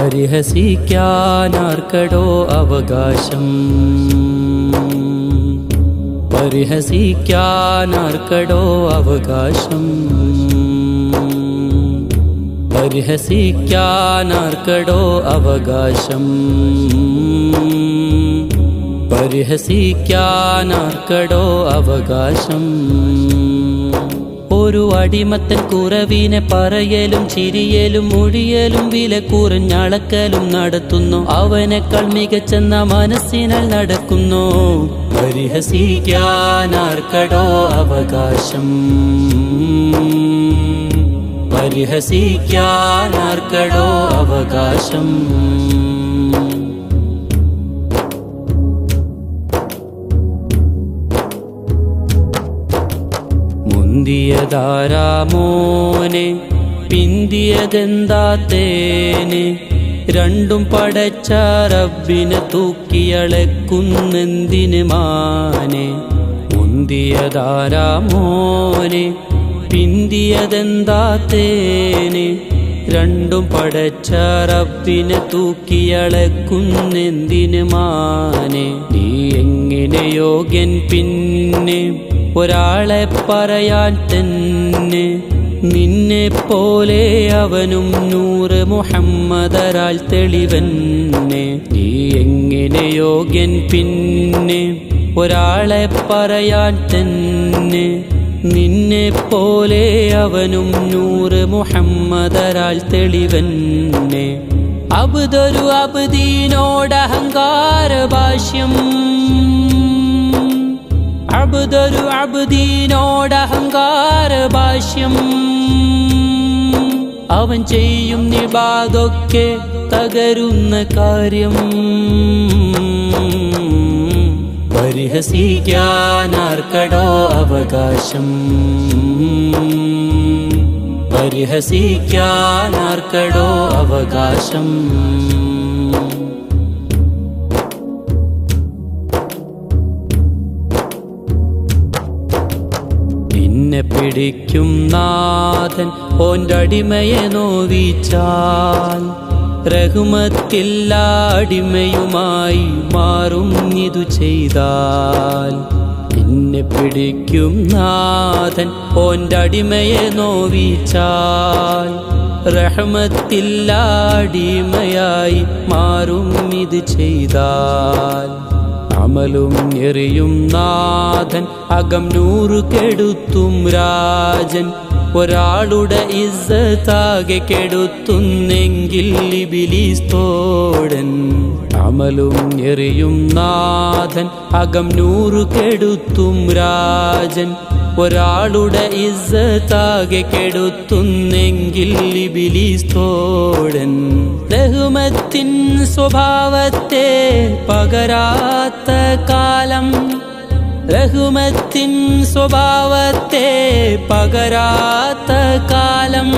പരിഹസിക്കാനാർക്കടോ അവകാശം, പരിഹസിക്കാനാർക്കടോ അവകാശം, പരിഹസിക്കാനാർക്കടോ അവകാശം, പരിഹസിക്കാനാർക്കടോ അവകാശം. ഒരു അടിമത്തൻ കുറവിനെ പറയലും ചിരിയലും മൊഴിയലും വില കുറഞ്ഞളക്കലും നടത്തുന്നു. അവനേക്കാൾ മികച്ചെന്ന മനസ്സിനാൽ നടക്കുന്നു. പരിഹസിക്കാനാർക്കടോ അവകാശം, പരിഹസിക്കാനാർക്കടോ അവകാശം. മുന്തിയതാരാമോനെ പിന്തിയതെന്താത്തേനെ, രണ്ടും പടച്ച റബ്ബിനെ തൂക്കിയളക്കുന്നെന്തിന് മാനെ. മുന്തിയതാരാമോനെ പിന്തിയതെന്താത്തേനെ, രണ്ടും പടച്ച റബ്ബിനെ തൂക്കിയളക്കുന്നെന്തിന് മാനെ. നീ എങ്ങനെ യോഗ്യൻ പിന്നെ ഒരാളെ പറയാൻ തന്നെ, നിന്നെ പോലെ അവനും നൂറ് മുഹമ്മദരാൽ തെളിവന്നെ. നീ എങ്ങനെ യോഗ്യൻ പിന്നെ ഒരാളെ പറയാൻ തന്നെ, നിന്നെ പോലെ അവനും നൂറ് മുഹമ്മദരാൽ തെളിവന്നെ. അബ്ദൊരു അബ്ദീനോട് അഹങ്കാര ഭാഷ്യം, അബ്ദൊരു അബ്ദീനോട് അഹങ്കാര ഭാഷ്യം. അവൻ ചെയ്യും നിബാദൊക്കെ തകരുന്ന കാര്യം. പരിഹസിക്കാനാർക്കടോ അവകാശം, പരിഹസിക്കാനാർക്കടോ അവകാശം. നിന്നെ പിടിക്കും നാഥൻ ഓൻ്റെ അടിമയെ നോവിച്ചാൽ, റഹ്മത്തില്ല അടിമയുമായി മാറും ഇതു ചെയ്താൽ. നിന്നെ പിടിക്കും നാഥൻ ഓൻ്റെ അടിമയെ നോവിച്ചാൽ, റഹ്മത്തില്ല അടിമയായി മാറും ഇത് ചെയ്താൽ. അമലും എറിയും നാഥൻ അകം നൂറ് കെടുത്തും രാജൻ, ഒരാളുടെ ഇസ്സത്താകെ കെടുത്തുന്നെങ്കിൽ ഇബ്ലീസ് തോടൻ. അമലും എറിയും നാഥൻ അകം നൂറ് കെടുത്തും രാജൻ, ഒരാളുടെ ഇസ്സത്താകെ കെടുത്തുന്നെങ്കിൽ ഇബ്ലീസ് തോടൻ. റഹ്മത്തിൻ സ്വഭാവത്തെ പകരാത്ത കാലം, റഹ്മത്തിൻ സ്വഭാവത്തെ പകരാത്ത കാലം.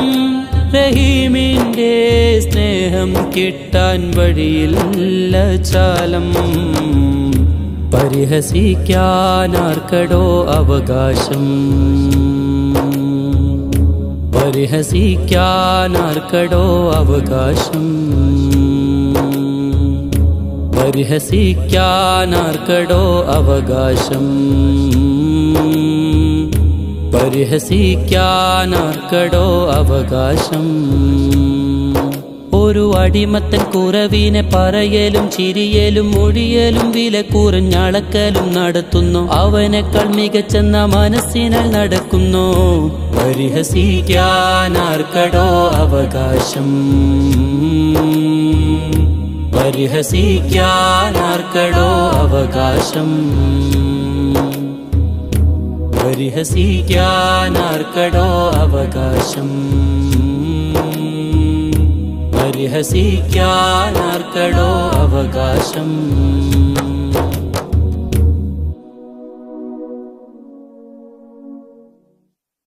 റഹീമിൻ്റെ സ്നേഹം കിട്ടാൻ വഴിയില്ല ചാലം. പരിഹസിക്കാനാർക്കടോ അവകാശം, പരിഹസിക്കാനാർക്കടോ അവകാശം, പരിഹസിക്കാനാർക്കടോ അവകാശം, പരിഹസിക്കാനാർക്കടോ അവകാശം. ഒരു അടിമത്തൻ കുറവിനെ പറയലും ചിരിയലും മൊഴിയലും വില കുറഞ്ഞളക്കലും നടത്തുന്നു. അവനേക്കാൾ മികച്ചെന്ന മനസ്സിനാൽ നടക്കുന്നു. പരിഹസിക്കാനാർക്കടോ അവകാശം, പരിഹസിക്കാനാർക്കടോ അവകാശം, പരിഹസിക്കാനാർക്കടോ അവകാശം, പരിഹസിക്കാനാർക്കടോ അവകാശം.